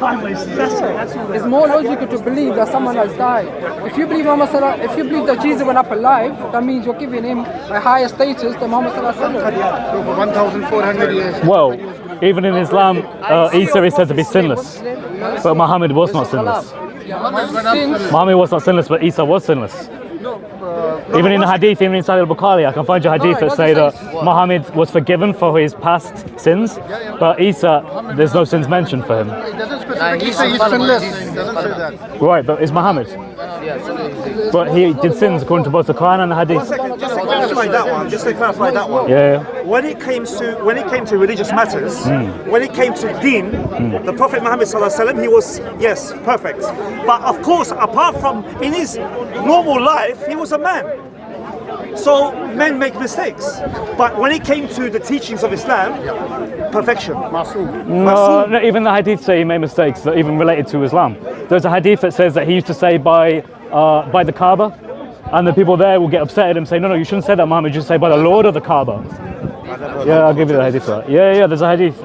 It's more logical to believe that someone has died. If you believe if you believe that Jesus went up alive, that means you're giving him a higher status than Muhammad sallallahu alaihi wasallam. For 1,400 years. Well, even in Islam, Isa is said to be sinless, but Muhammad was not sinless. Muhammad was not sinless, but Isa was sinless. Even in the Hadith, even in Sahih al-Bukhari, I can find you Hadith that say that Muhammad was forgiven for his past sins, but Isa, there's no sins mentioned for him. It doesn't specifically say he's sinless. It doesn't say that. Right, but it's Muhammad. But he did sins according to both the Quran and the Hadith. Just to clarify that one. Yeah. When it came to religious matters, when it came to deen, the Prophet Muhammad sallallahu alaihi wasallam, he was perfect. But of course, apart from in his normal life, he was a man. So men make mistakes. But when it came to the teachings of Islam, perfection. No, even the Hadith say he made mistakes that even related to Islam. There's a Hadith that says that he used to say by the Kaaba, and the people there will get upset at him, say, no, you shouldn't say that, Muhammad, you should say by the Lord of the Kaaba. Yeah, I'll give you the Hadith for that. Yeah, there's a Hadith.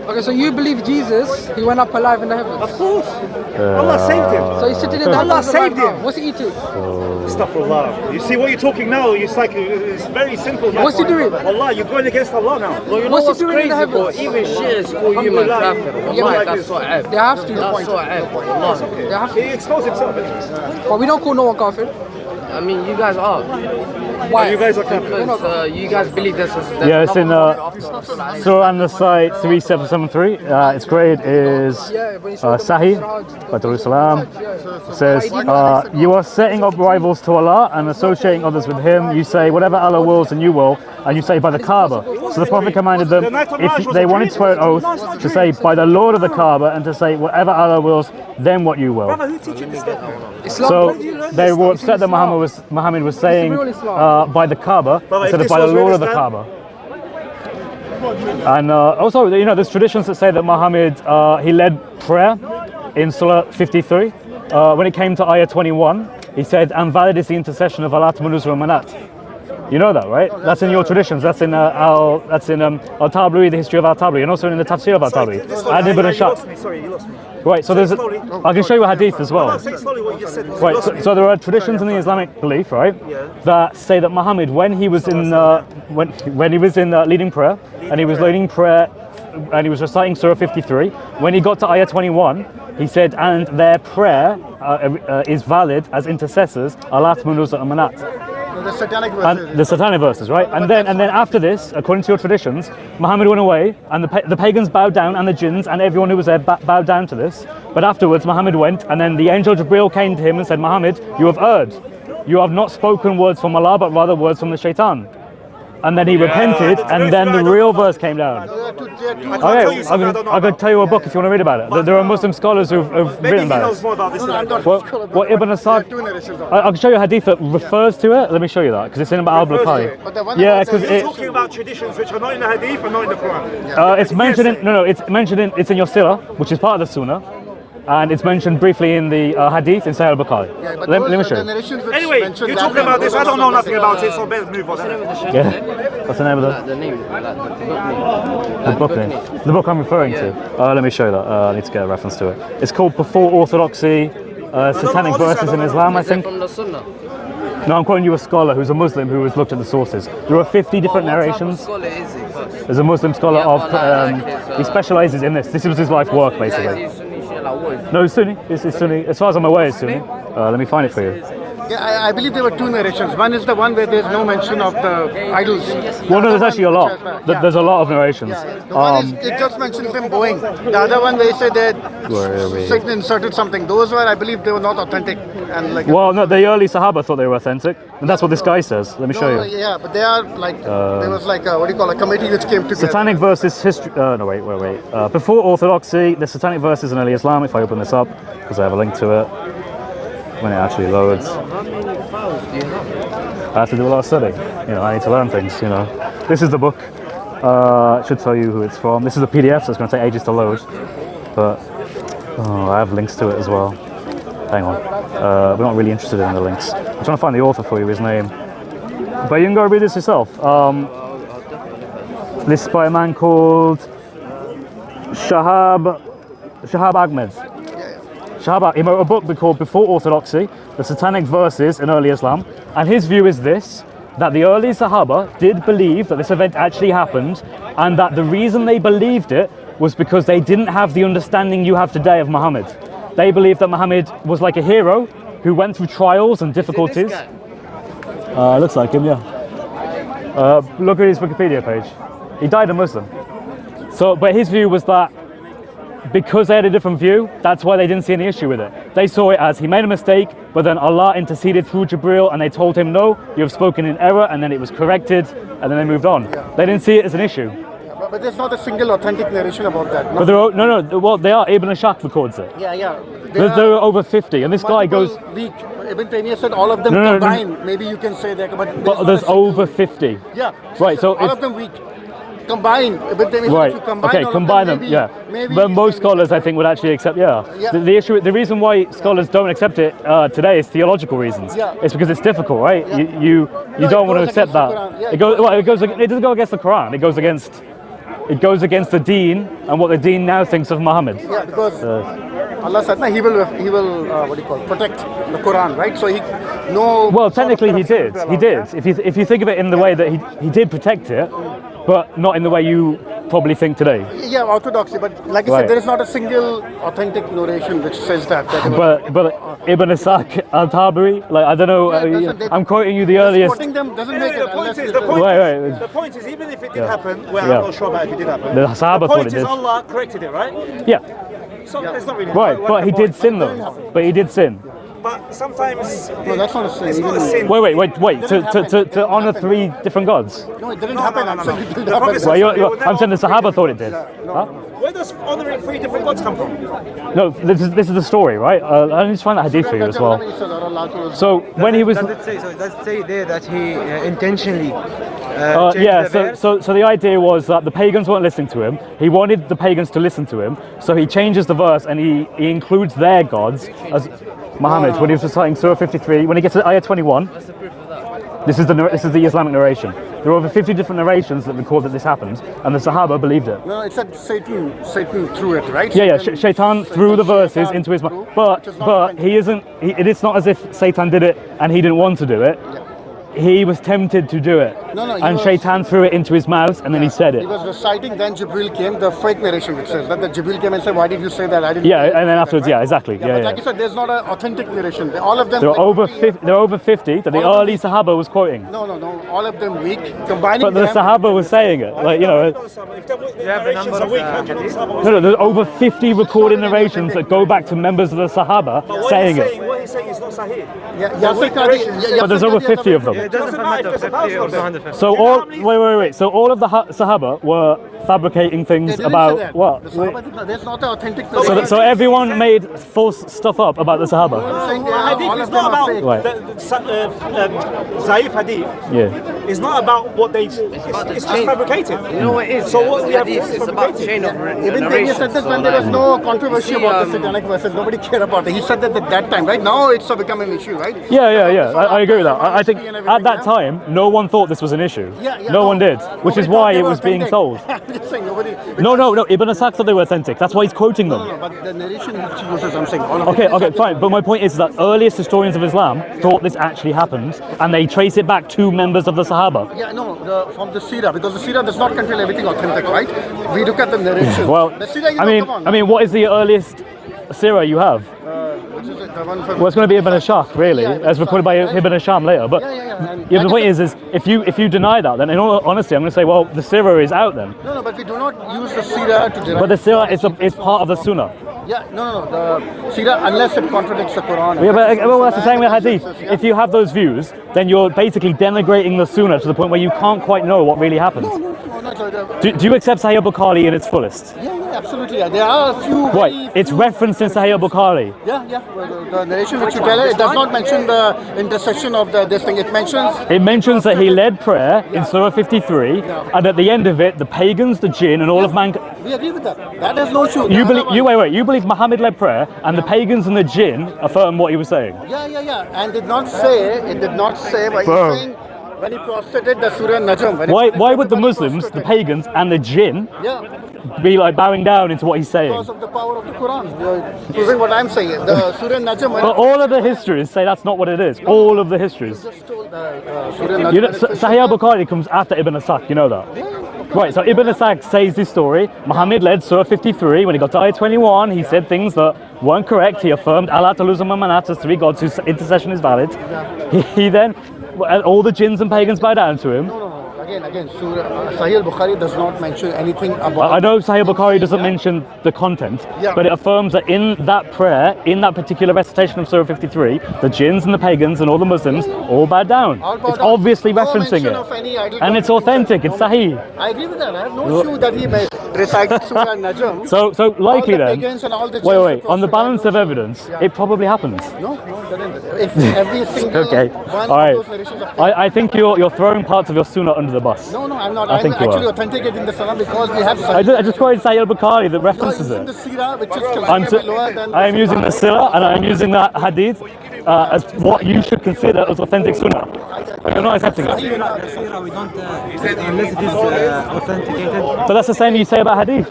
Okay, so you believe Jesus, he went up alive in the heavens? Of course. Allah saved him. So he's sitting in the Allah heavens saved right now. him. What's he eating? Astaghfirullah. You see what you're talking now, it's very simple. What's he doing? Allah, you're going against Allah now. Well, you know What's he what's doing in the crazy, bro? heavens? Even Shias call you man kafir. Wallahi, that's so aib. They have to. That's so aib. Wallahi. They have He to. exposed himself. But we don't call no one kafir. I mean, you guys are. Why? You guys are kafir. Because you guys believe this is... Yeah, it's in Surah An-Nisa 3773. Its grade is Sahih by Darussalam. It says, you are setting up rivals to Allah and associating others with Him. You say whatever Allah wills and you will, and you say by the Kaaba. So the Prophet commanded them, if they wanted to swear an oath, to say by the Lord of the Kaaba and to say whatever Allah wills, then what you will. Who teaches this stuff? So they were upset that Muhammad was saying by the Kaaba instead of by the Lord of the Kaaba. And also, there's traditions that say that Muhammad he led prayer in Surah 53. When it came to Ayah 21, he said, "And valid is the intercession of Alat Munuz wa Manat." You know that, right? That's in your traditions. That's in Al-Tabari, the history of Al-Tabari, and also in the Tafsir of Al-Tabari. Sorry, you lost me. Right, so there's I can show you a hadith as well. Say slowly what you said. Right, so there are traditions in the Islamic belief, right, that say that Muhammad, when he was in leading prayer, and he was leading prayer, and he was reciting Surah 53, when he got to Ayah 21, he said, and their prayer is valid as intercessors, Alat Munuz wa Manat. The Satanic verses. And the Satanic verses, right? And then after this, according to your traditions, Muhammad went away, and the pagans bowed down, and the jinns and everyone who was there bowed down to this. But afterwards, Muhammad went, and then the angel Jibreel came to him and said, Muhammad, you have erred. You have not spoken words from Allah, but rather words from the shaitan. And then he repented, and then the real verse came down. Okay, I'm going to tell you a book if you want to read about it. There are Muslim scholars who've written about it. More about this What Ibn Asad, I can show you a hadith that refers to it. Let me show you that, because it's in about Al-Bukhari. Yeah, because You're talking about traditions which are not in the Hadith and not in the Quran. it's mentioned it's in your Sirah, which is part of the Sunnah. And it's mentioned briefly in the Hadith in Sahih al-Bukhari. Let me show you. Anyway, you're talking about this, I don't know nothing about it, so better move on. Yeah. What's the name of The name, the book name? The book I'm referring to. Let me show you that. I need to get a reference to it. It's called Before Orthodoxy, Satanic Verses in Islam, I think. from the Sunnah. No, I'm quoting you a scholar who's a Muslim who has looked at the sources. There are 50 different narrations. Scholar is he first? There's a Muslim scholar he specializes in this. This was his life work, basically. No, it's Sunni. It's Sunni. As far as I'm aware, it's Sunni. Let me find it for you. Yeah, I believe there were two narrations. One is the one where there's no mention of the idols. Well, no, there's actually a lot. There's a lot of narrations. The one is, it just mentions them bowing. The other one where they said they inserted something. Those were, I believe, they were not authentic. And well, no, the early Sahaba thought they were authentic, and that's what this guy says. Let me show you. Yeah, but they are like there was like a committee which came together. Satanic verses history. No, wait. Before Orthodoxy, the Satanic verses in early Islam. If I open this up, because I have a link to it when it actually loads. I have to do a lot of study. I need to learn things. This is the book. It should tell you who it's from. This is a PDF, so it's going to take ages to load. But I have links to it as well. Hang on. We're not really interested in the links. I'm trying to find the author for you, his name. But you can go read this yourself. This is by a man called Shahab Shahab Ahmed. Shahab, he wrote a book called Before Orthodoxy, the Satanic Verses in Early Islam, and his view is this, that the early Sahaba did believe that this event actually happened, and that the reason they believed it was because they didn't have the understanding you have today of Muhammad. They believed that Muhammad was like a hero who went through trials and difficulties. Looks like him, yeah. Look at his Wikipedia page. He died a Muslim. So, but his view was that because they had a different view, that's why they didn't see any issue with it. They saw it as he made a mistake, but then Allah interceded through Jibreel and they told him, no, you have spoken in error, and then it was corrected, and then they moved on. They didn't see it as an issue. But there's not a single authentic narration about that. But there are, well, they are. Ibn Ashaq records it. Yeah. There are over 50, and this guy goes. Weak. Ibn Taymiyyah said all of them combined. Maybe you can say that, but there's over 50. Yeah. Right. So all of them weak. Combined. Ibn Taymiyyah right. Said if you combine Okay. all Combine of them. them. Maybe but most scholars, I think, would actually accept. Yeah. The reason why scholars don't accept it today is theological reasons. Yeah. It's because it's difficult, right? Yeah. You don't want to accept that. Yeah, it doesn't go against the Quran. It goes against the Deen and what the Deen now thinks of Muhammad. Yeah, because Allah said he will protect the Quran, right? So Well, technically he did. He did. If you think of it in the way that he did protect it, but not in the way you probably think today. Yeah, orthodoxy, but like I said, there is not a single authentic narration which says that. But Ibn Ishaq al-Tabari, like I don't know, I'm quoting you the earliest. Quoting them doesn't make it. The point is, even if it did happen, well, I'm not sure about if it did happen. The Sahaba the thought point it is did. Allah corrected it, right? Yeah. So it's not really Right, but he did sin though. But he did sin. But sometimes No, that's not a sin. it's not a sin. Wait. To honor 3 different gods. No, it didn't happen. I'm saying it didn't The happen. Prophet Well, I'm saying the Sahaba thought it did. Huh? Where does honoring 3 different gods come from? No, this is the story, right? Let me just find that hadith for you as well. So when he was. Does it say there that he intentionally Yeah, so the idea was that the pagans weren't listening to him. He wanted the pagans to listen to him, so he changes the verse and he includes their gods as Muhammad when he was reciting Surah 53. When he gets to ayah 21, this is the Islamic narration. There are over 50 different narrations that record that this happened, and the Sahaba believed it. No, it said Satan threw it, right? Yeah. Shaitan threw the verses into his mouth, but he isn't. It's not as if Satan did it and he didn't want to do it. He was tempted to do it, and Shaitan threw it into his mouth, and then he said it. He was reciting, then Jibreel came, the fake narration which says that the Jibreel came and said, why did you say that? I didn't. Yeah, and then afterwards, yeah, exactly. But like you said, there's not an authentic narration. All of them. There are over 50 that the early Sahaba was quoting. No, all of them weak. Combining But the them, Sahaba was saying it, like You have the number of No, there's over 50 recorded narrations that go back to members of the Sahaba saying it. What he's saying is not Sahih. But there's over 50 of them. it doesn't matter if 50 or 150. So wait. So all of the Sahaba were fabricating things about what? There's not an authentic So, narration. so everyone made false stuff up about the Sahaba. I'm saying Hadith all is of them not are about fake. Zaif Hadith. Yeah. It's not about what they. It's just fabricated. You know what it is? So what we have Hadith is is about fabricated. chain of Even Taymiyyah said this when there was no controversy about the satanic verses. Nobody cared about it. He said that at that time, right? Now it's become an issue, right? Yeah. I agree with that. I think at that time, no one thought this was an issue. No one did, which is why it was being sold. I'm just saying nobody. No. Ibn Ishaq thought they were authentic. That's why he's quoting them. No, but the narration which he uses, I'm saying all of Okay, fine. But my point is that earliest historians of Islam thought this actually happened, and they trace it back to members of the Sahaba. Yeah, no, from the Sirah, because the Sirah does not contain everything authentic, right? We look at the narration. Well, the Sirah, I mean, what is the earliest Sirah you have? which is the one from. Well, it's going to be Ibn Ashaq, really, as recorded by Ibn Asham later. But Yeah. the point is if you deny that, then in all honesty, I'm going to say, well, the Sirah is out then. No, but we do not use the Sirah to derive. But the Sirah is part of the Sunnah. Yeah, no, the Sirah, unless it contradicts the Quran. Yeah, but well, that's the same with Hadith. If you have those views, then you're basically denigrating the Sunnah to the point where you can't quite know what really happened. Do you accept Sahih Bukhari in its fullest? Yeah, absolutely. There are a few. Right, it's referenced in Sahih Bukhari. Yeah. Well, the narration which you tell it does not mention the intersection of this thing. It mentions that he led prayer in Surah 53, and at the end of it, the pagans, the jinn, and all of mankind. We agree with that. That has no issue. You believe Muhammad led prayer, and the pagans and the jinn affirm what he was saying. Yeah. And it did not say by saying When he prostrated the Surah Najm. Why would the Muslims, the pagans, and the jinn be like bowing down into what he's saying? Because of the power of the Quran. You're proving what I'm saying. The Surah Najm. But all of the histories say that's not what it is. All of the histories. Just told Surah Najm. You know, Sahih al-Bukhari comes after Ibn Asaq, you know that? Right, so Ibn Asaq says this story. Muhammad led Surah 53. When he got to ayah 21, he said things that weren't correct. He affirmed Allah Taluzam Manat as three gods whose intercession is valid. He then, all the jinns and pagans bow down to him. Again, Surah Sahih al-Bukhari does not mention anything about... I know Sahih al-Bukhari doesn't mention the content, but it affirms that in that prayer, in that particular recitation of Surah 53, the jinns and the pagans and all the Muslims all bow down. It's obviously referencing it. And it's authentic, it's Sahih. I agree with that. I have no issue that he recited Surah Najm. So likely all the then, pagans and all the wait, on the balance of evidence, it probably happens. No, if every single Okay, one all right. of those narrations are fake. I think you're throwing parts of your sunnah under the bus. No, I'm not. I I'm think you actually are. authenticating the Sunnah because we have I just quoted Sahih al-Bukhari that references using it. the Sirah, which is I'm collectively lower than... I am using the Sirah and I am using that Hadith as what you should consider as authentic Sunnah. You're not accepting it. We don't, unless it is authenticated. But that's the same you say about Hadith.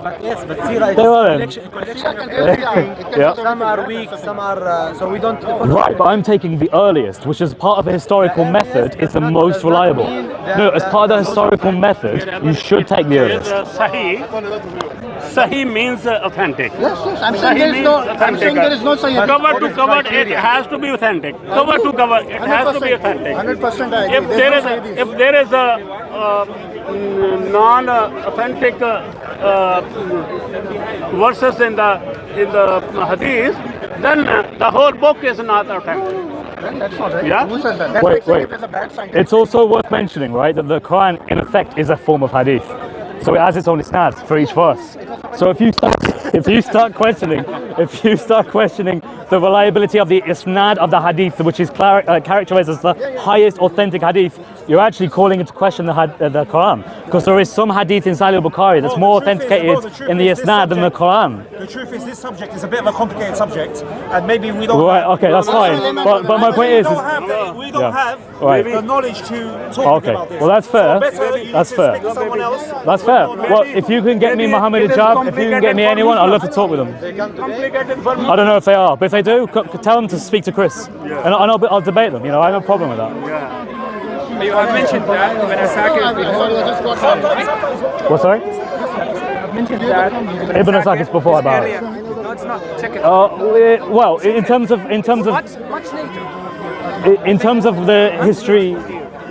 But yes, but Sirah They are then. is collection. Yeah. Some are weak, some are, so we don't... Right, but I'm taking the earliest, which is part of a historical method, is the most reliable. No, as part of the historical method, you should take the earliest. Sahih means authentic. Yes, I'm saying there is no Sahih. Cover to cover, it has to be authentic. Cover to cover, it has to be authentic. 100% I agree. If there is a non-authentic verses in the Hadith, then the whole book is not authentic. That's not right. Yeah? Who says that? That's Wait. like saying it is a bad scientist. It's also worth mentioning, right, that the Quran, in effect, is a form of Hadith. So it has its own isnad for each verse. So if you start questioning the reliability of the isnad of the Hadith, which is characterized as the highest authentic Hadith, you're actually calling into question the Quran, because there is some Hadith in Sahih al-Bukhari that's more authenticated in the isnad than the Quran. The truth is, this subject is a bit of a complicated subject, and maybe we don't. Right. Okay, that's fine. But my point is, we don't have right. the knowledge to talk about this. Well, that's fair. So better you That's just fair. stick to someone else. That's fair. Well, if you can get me Muhammad a job, if you can get me anyone, I'd love to talk with them. I don't know if they are, but if they do, tell them to speak to Chris, and I'll debate them. You know, I have no problem with that. You have mentioned that when I What, sorry? mentioned that Ibn Asaq is before about it. No, it's not. Check it. Well, in terms of Much later. in terms of the history,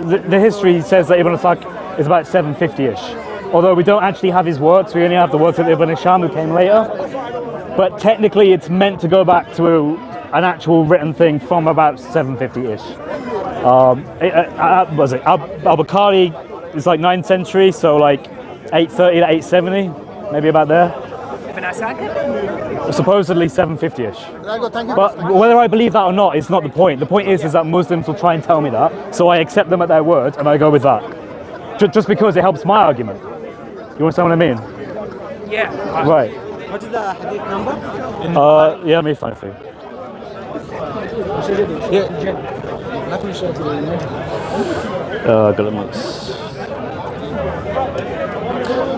the history says that Ibn Asaq is about 750-ish. Although we don't actually have his works, we only have the works of Ibn Hisham, who came later. But technically, it's meant to go back to an actual written thing from about 750-ish. Was it Al-Bukhari is like 9th century, so like 830 to 870, maybe about there. Ibn Asaq? Supposedly 750-ish. Thank you. But whether I believe that or not is not the point. The point is that Muslims will try and tell me that, so I accept them at their word and I go with that. Just because it helps my argument. You understand what I mean? Yeah. Right. What is the hadith number? Yeah, let me find it for you.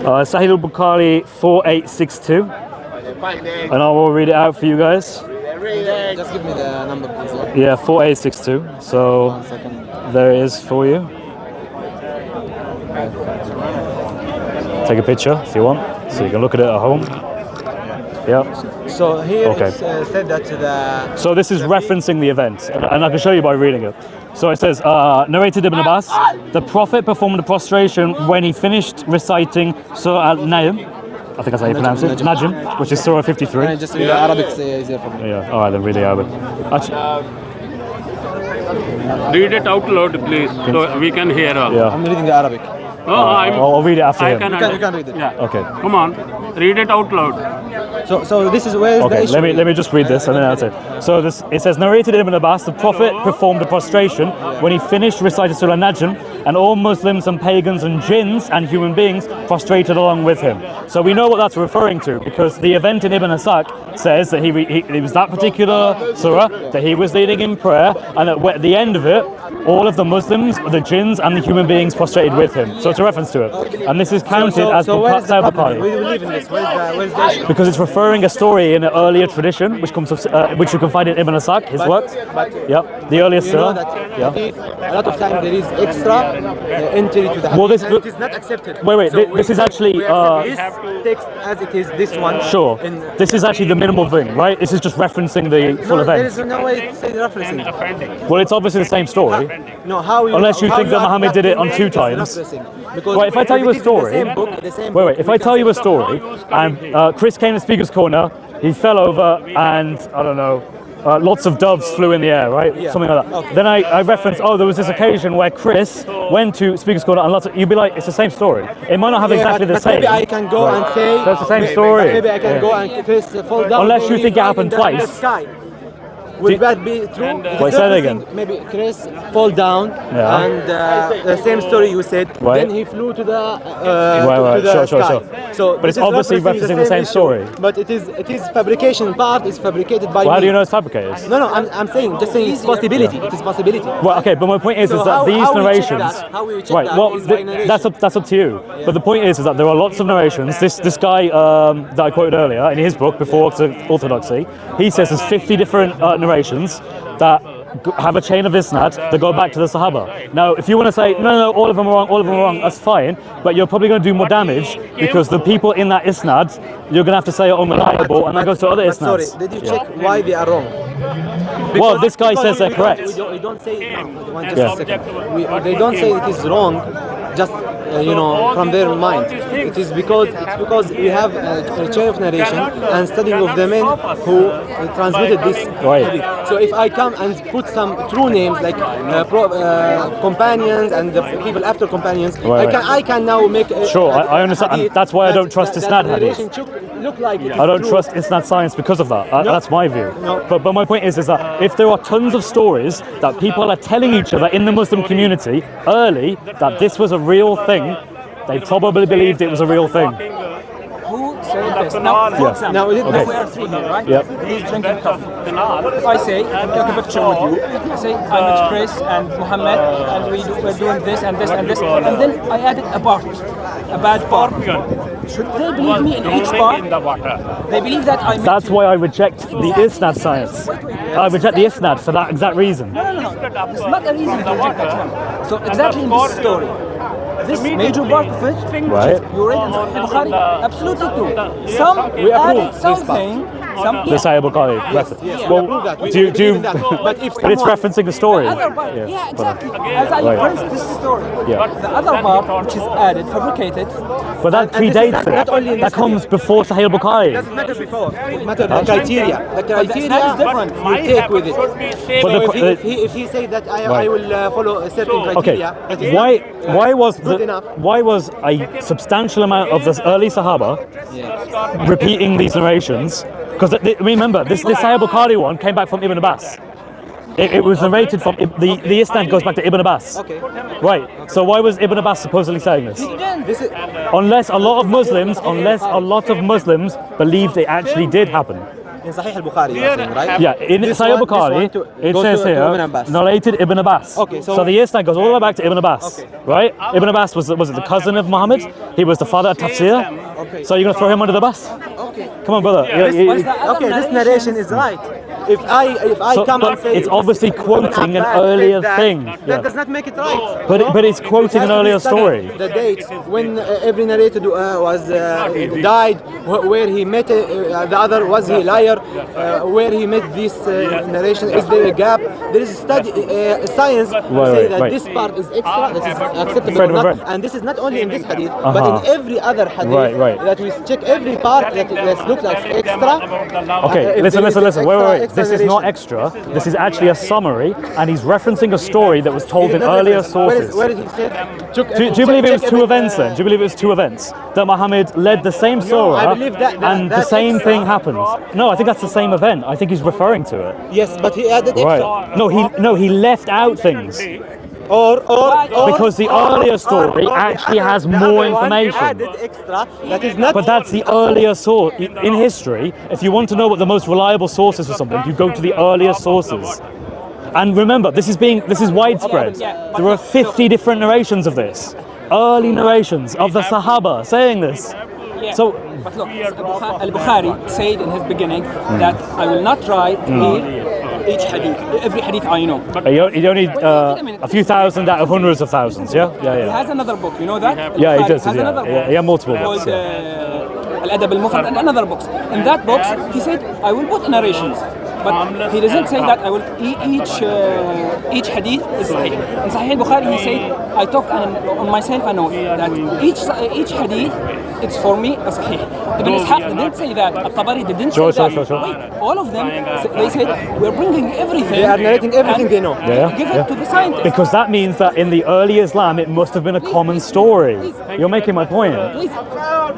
Sahih al-Bukhari 4862, and I will read it out for you guys. Just give me the number, please. Yeah, 4862. So 1 second. there it is for you. Take a picture if you want, so you can look at it at home. Yeah. So here Okay. it's said that the... So this is referencing the event, and I can show you by reading it. So it says, narrated Ibn Abbas, the Prophet performed the prostration when he finished reciting Surah Al-Najm, I think that's how you pronounce it, Najm, which is Surah 53. Can I just read the Arabic easier for me? Yeah, alright then read the Arabic. Read it out loud, please, so we can hear all. Yeah. I'm reading the Arabic. I'll read it after him. I can You can read it. Yeah. Okay. Come on, read it out loud. So this is where is the Okay, issue? let me just read this and then that's it. So it says, narrated Ibn Abbas, the Prophet performed a prostration when he finished reciting Surah Najm, and all Muslims and pagans and jinns and human beings prostrated along with him. So we know what that's referring to, because the event in Ibn Asaq says that it was that particular surah that he was leading in prayer, and at the end of it, all of the Muslims, the jinns, and the human beings prostrated with him. So it's a reference to it, and this is counted as Sahih Bukhari. We believe in this. Where's the issue? Because it's referring a story in an earlier tradition, which you can find in Ibn Asaq, his works. Yep, the earliest You know surah. that Yeah. hadith, a lot of time there is extra entry to the hadith, Well, this- and it is not accepted. Wait, So this is actually, we accept this text as it is, this one. Sure. This is actually the minimal thing, right? This is just referencing the full No, there event. is no way to say referencing. Well, it's obviously the same story. No, how you, Unless you how think that Muhammad did it on adapting 2 it is times. referencing. Because Well, if I tell you a it is in story, the same book, the same wait, book, if we I can tell you say a story, and Chris came to Speaker's Corner, he fell over, and I don't know, lots of doves flew in the air, right? Yeah. Something like that. Okay. Then I reference, there was this occasion where Chris went to Speaker's Corner, and you'd be like, it's the same story. It might not have exactly the but same. maybe I can go and say That's the same story. Maybe I can Yeah. go and Chris fall down. Unless you maybe think it fall happened in the twice. sky. Will that be true? Wait, say that again. Maybe Chris fall down, Yeah. and the same story you said. Right. Then he flew to the Right. to the Sure, sky. sure. So But it's this is obviously referencing the same issue, story. But it is fabrication. Part is fabricated by. Well, how me. do you know it's fabricated? No, I'm saying just saying it's possibility. It is possibility. Well, okay, but my point is So that how- these how we check narrations, that? How we check right? that Well, is by narration. that's up to you. But the point is that there are lots of narrations. This guy that I quoted earlier in his book Before Orthodoxy, he says there's 50 different narrations that have a chain of isnad that go back to the Sahaba. Now, if you want to say no, all of them are wrong, that's fine. But you're probably going to do more damage because the people in that isnad you're going to have to say are unreliable, and that goes to other But sorry, isnads. did you check why they are wrong? Well, this guy says they're we correct. we don't say no, just Yeah. a second. They don't say it is wrong, just from their mind. It is because we have a chain of narration and studying of the men who transmitted this Right. hadith. So if I come and put some true names like companions and the people after companions, Right, I can now make. Sure, I understand, and that's why I don't trust isnad hadith. Look like it is I don't true. trust isnad science because of that. That's my view. No. But my point is that if there are tons of stories that people are telling each other in the Muslim community early that this was a real thing, they probably believed it was a real thing. Who said this? Now, for Yeah. example, Now, if we are three here, right? Yep. He's drinking coffee. If I say, take a picture with you, I say, I met Chris and Muhammad, and we're doing this and this and this, and then I added a part, a bad part. Should they believe me in each part? They believe that I met That's you. why I reject the isnad science. I reject the isnad for that exact reason. No. It's not a reason to reject that one. So exactly in this story, this major part of it, Right. you read in Sahih Bukhari, absolutely true. Some We approve added this part. something. Some The Sahih Bukhari reference. Well, approve that. We do you, believe in that. But if but it's someone- referencing a story. other part, yeah, exactly. As I Right. referenced this story. Yeah. The other part, which is added, fabricated, But that And this is predates not only in it. That this comes before Sahih Bukhari. doesn't matter before. It matters the criteria. The criteria that is different. you take with it. But So the- if he say that I Right. will follow a certain Okay, criteria, that is why was a substantial amount of the early Sahaba repeating these narrations? Because remember, this Sahih Bukhari one came back from Ibn Abbas. It was narrated from the isnad goes back to Ibn Abbas. Okay. Right. So why was Ibn Abbas supposedly saying this? This is Unless a lot of Muslims believed it actually did happen. in Sahih al-Bukhari, you're saying, right? Yeah, in This Sahih one Bukhari, it goes says to here, Ibn Abbas. narrated Ibn Abbas. Okay, so- the isnad goes all the way back to Ibn Abbas, Okay. right? Ibn Abbas was it the cousin of Muhammad? He was the father of Tafsir. Okay. So you're going to throw him under the bus? Okay. Come on, brother. Okay, this narration is right. If I So- come but and say it's obviously quoting an Abbas earlier said that, thing. that Yeah. does not make it right. But it's quoting an It has to be earlier studied. story. The date when every narrator was died, where he met the other, was he a liar? Where he met this narration, is there a gap? There is study science to say that right. this part is extra, that is acceptable Right, or not. right. And this is not only in this hadith, but in every other hadith Right. that we check every part that looks like extra. Okay, If listen. there is Wait. extra This is not narration. extra. This is actually a summary, and he's referencing a story that was told in earlier sources. Where did he say? Do you believe it was two events then? Do you believe it was two events? That Muhammad led the same surah I believe that and the same extra- thing happened? No, I think that's the same event. I think he's referring to it. Yes, but he added extra. Right. No, he left out things. Or Because the earlier story actually has more information. Added extra that is not. But that's the earlier source. In history, if you want to know what the most reliable source is for something, you go to the earlier sources. And remember, this is widespread. There are 50 different narrations of this. Early narrations of the Sahaba saying this. Yeah. So, but look, Al-Bukhari said in his beginning that I will not write each hadith, every hadith I know. you only a few thousand out of hundreds of thousands, yeah? He has another book, you know that? Yeah, he Al-Bukhari does, has yeah. another book He has multiple books, called Al-Adab al-Mufrad and another books. In that books, he said, I will put narrations. But he doesn't say that I will each hadith is sahih. In Sahih al-Bukhari, he said, I took on myself an oath that each hadith, it's for me a sahih. Ibn Ishaq didn't say that. Al-Tabari didn't say that. Wait, all of them, they said, we're bringing everything. They are narrating everything they know. Give it to the scientists. Because that means that in the early Islam, it must have been a common story. You're making my point. Please.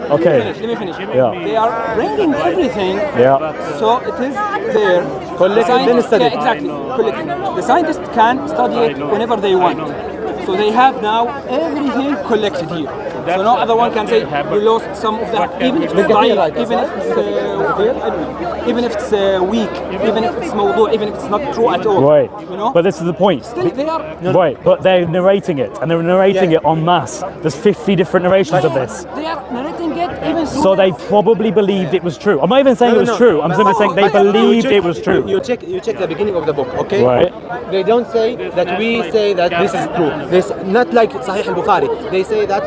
Okay. Let me finish. Yeah. They are bringing everything. Yeah. So it is there. Collected, then studied. Yeah, exactly. Collected. The scientists can study it whenever they want. So they have now everything collected here. So no other one can say we lost some of that, even if it's dying, even if it's weak, even if it's mawdu', even if it's not true at all. Right. You know? But this is the point. Still they are. Right, but they're narrating it, and they're narrating it en masse. There's 50 different narrations of this. They are narrating it even through So they probably believed it was true. I'm not even saying it was true. I'm simply saying they believed it was true. You check the beginning of the book, okay? Right. They don't say that we say that this is true. This not like Sahih al-Bukhari. They say that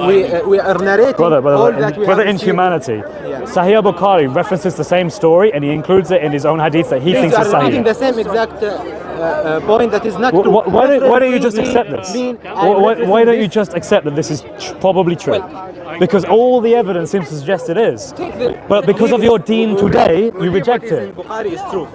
we are narrating all that we brother have in seen. humanity. Sahih al-Bukhari references the same story, and he includes it in his own hadith that he thinks is They are repeating Sahih. the same exact point that is not true. Why don't you just accept this? Why don't you just accept that this is probably true? Because all the evidence seems to suggest it is. But because of your deen today, you reject it. Bukhari is true.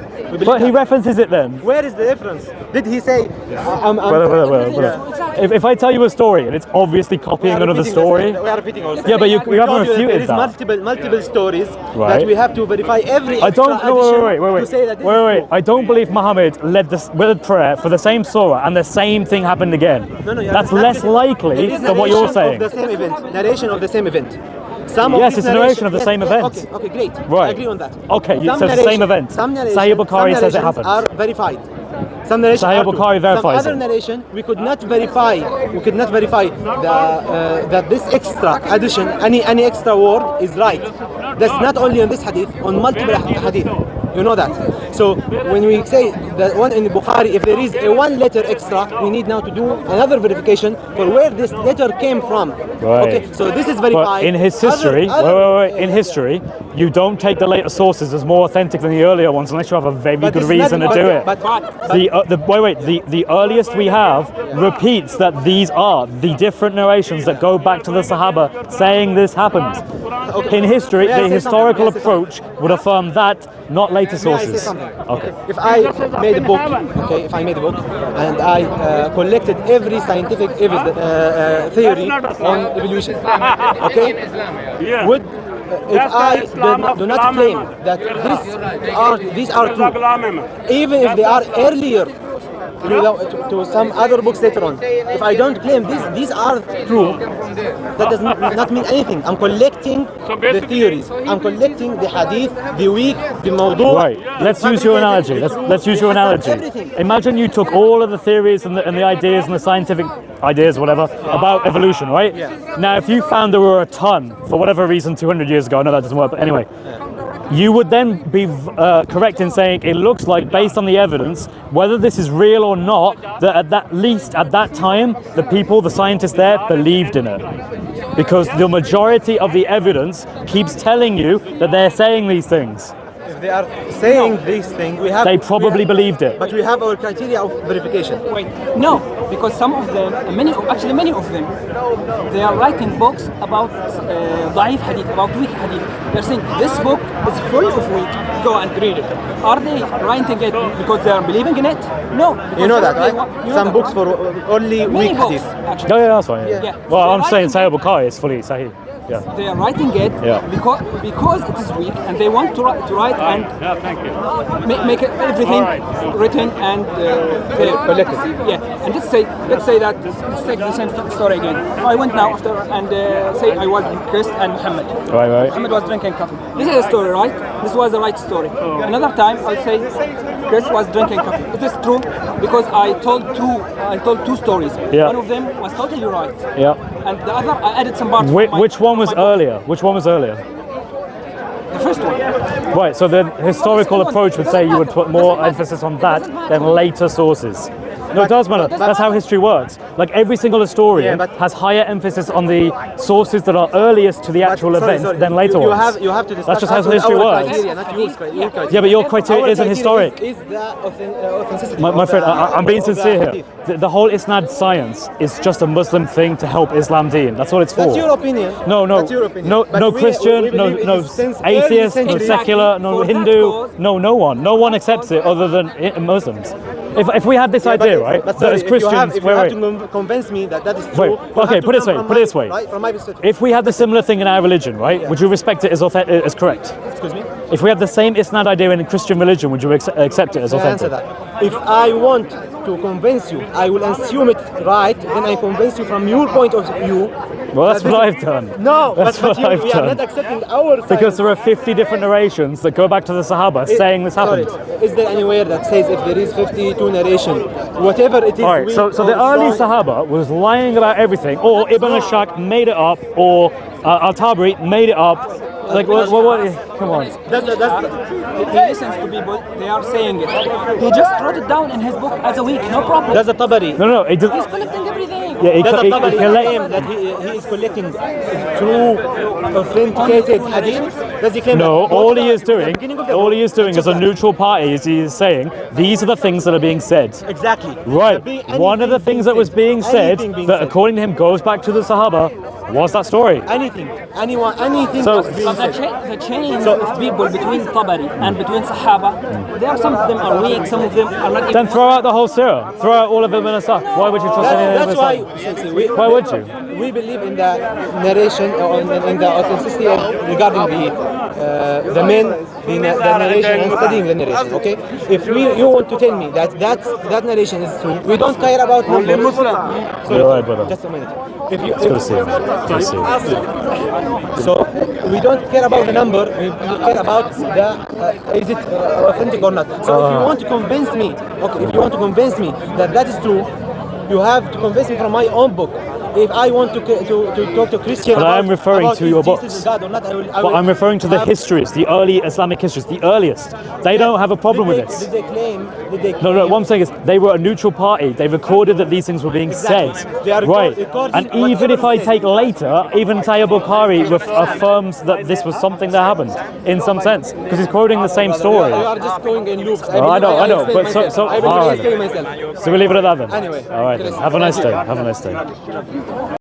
But he references it then. Where is the difference? Did he say? Brother. If I tell you a story and it's obviously copying another story. We are repeating ourselves. Yeah, but we haven't refuted there is that. multiple stories that we have to verify every I don't. extra No, addition wait. to say that this is true. I don't believe Muhammad led prayer for the same surah and the same thing happened again. No, That's less likely than what you're saying. Of the same event. Narration of the same event. Yes, it's a narration of the same event. Okay, great. Right. I agree on that. Okay, so it's the same event. Sahih Bukhari says it happened. Are verified. Some narrations Sahih Bukhari verifies some other narration we could not verify. We could not verify that this extra addition, any extra word is right. That's not only on this hadith, on multiple hadith. You know that. So when we say that one in Bukhari, if there is a one letter extra, we need now to do another verification for where this letter came from. Right. Okay. So this is verified. But in his history, in history, you don't take the later sources as more authentic than the earlier ones unless you have a very good reason to do it. The earliest we have repeats that these are the different narrations that go back to the Sahaba saying this happened. In history, the historical approach would affirm that, not later sources. Okay. If I made a book, and I collected every scientific theory on evolution, okay, would if I do not claim that these are true, even if they are earlier to some other books later on, if I don't claim these are true, that does not mean anything. I'm collecting the theories. I'm collecting the hadith, the weak, the mawdu'. Right. Let's use your analogy. Let's use your analogy. Imagine you took all of the theories and the ideas and the scientific ideas, whatever, about evolution, right? Yeah. Now, if you found there were a ton, for whatever reason, 200 years ago, I know that doesn't work, but anyway, you would then be correct in saying it looks like, based on the evidence, whether this is real or not, that at least at that time, the scientists there, believed in it. Because the majority of the evidence keeps telling you that they're saying these things. If they are saying these things, they probably believed it. But we have our criteria of verification. Wait, no, because some of them, many of them, they are writing books about da'if hadith, about weak hadith. They're saying this book is full of weak. Go and read it. Are they writing it because they are believing in it? No. You know that, right? Some books for only weak hadith. Actually. Yeah, that's fine. Yeah. Well, I'm saying Sahih Bukhari is fully Sahih. Yeah. They are writing it because it is weak, and they want to write and thank you. make everything written and collected. Yeah. And let's say that, let's take the same story again. If I went now after and say I was Chris and Muhammad. Right. Muhammad was drinking coffee. This is a story, right? This was the right story. Another time I'll say Chris was drinking coffee. It is true because I told two stories. Yeah. One of them was totally right. Yeah. And the other I added some parts. Which one was earlier? Which one was earlier? The first one. Right, so the historical approach would say you would put more emphasis on that than later sources. No, it does matter. That's how history works. Like every single historian has higher emphasis on the sources that are earliest to the actual event than later ones. You have to discuss. That's just how history works. Criteria, not your criteria. Yeah, but your criteria isn't historic. Is the authenticity. My friend, I'm being of the sincere here. hadith. The whole Isnad science is just a Muslim thing to help Islam deen. That's what it's for. That's your opinion. No, That's your opinion. But no we Christian, believe it no is since early atheist, no centuries. secular, no For that Hindu, cause- no one. No one accepts it other than Muslims. If we had this idea, right, But that sorry, as if Christians, you have to convince me that is Wait, true. you okay, have to put it this come way, from put it this my- way. Right, from my perspective. if we had the similar thing in our religion, right, would you respect it as correct? Excuse me. If we had the same Isnad idea in Christian religion, would you accept it as Can I answer authentic? that? If I want to convince you, I will assume it right, then I convince you from your point of view. Well, that's that what this- I've done. No, That's but what you, I've we are done. not accepting our side. Because there are 50 different narrations that go back to the Sahaba saying this happened. Sorry, is there anywhere that says if there is 52 narration, whatever it is? All right, so the early Sahaba was lying about everything, or Ibn al-Shaq made it up, or Al-Tabari made it up. Like, what, come on. He listens to people, they are saying it. He just wrote it down in his book as a week, no problem. That's a Tabari. No, it does. He's collecting everything. Yeah, he That's a Tabari collect- claim that he is collecting true, authenticated hadith. Does he claim No, that? all he is doing, Beginning of the all book, he is doing as a neutral party is he is saying these are the things that are being said. Exactly. Right. One of the Anything things that was being said anything being that said. according to him goes back to the Sahaba was that story. Anything, anyone, anything. So- that's being But said. the chains of people between Tabari and between Sahaba, some of them are weak, some of them are not even. Then throw out the whole surah. Throw out all of Ibn al-Saq. Why would you trust any of That's Ibn why. al-Saq? Why would you? We believe in the narration or in the authenticity of regarding the men, the narration and studying the narration. Okay, if you want to tell me that narration is true, we don't care about numbers. You're right, brother. Just a minute. If you, Good to see you. Good to see you. so we don't care about the number. We care about the is it authentic or not. So if you want to convince me, okay, if you want to convince me that is true, you have to convince me from my own book. If I want to talk to Christian, But I am referring about to if your Jesus books. is God or not, I But will I'm referring to the have- histories, the early Islamic histories, the earliest. They don't have a problem with this. Did they claim? No, what I'm saying is they were a neutral party. They recorded that these things were being Exactly. said. They are Right. recording And even whatever if I they take say. later, even Tayyib Bukhari affirms that this was something that happened in some sense. Because he's quoting the same story. You are just going in loops. Oh, I know. explain But myself. so I will all right. explain myself. So we leave it at that then. Anyway, All right. Then. Chris, Have a nice thank you. day. Have a nice day.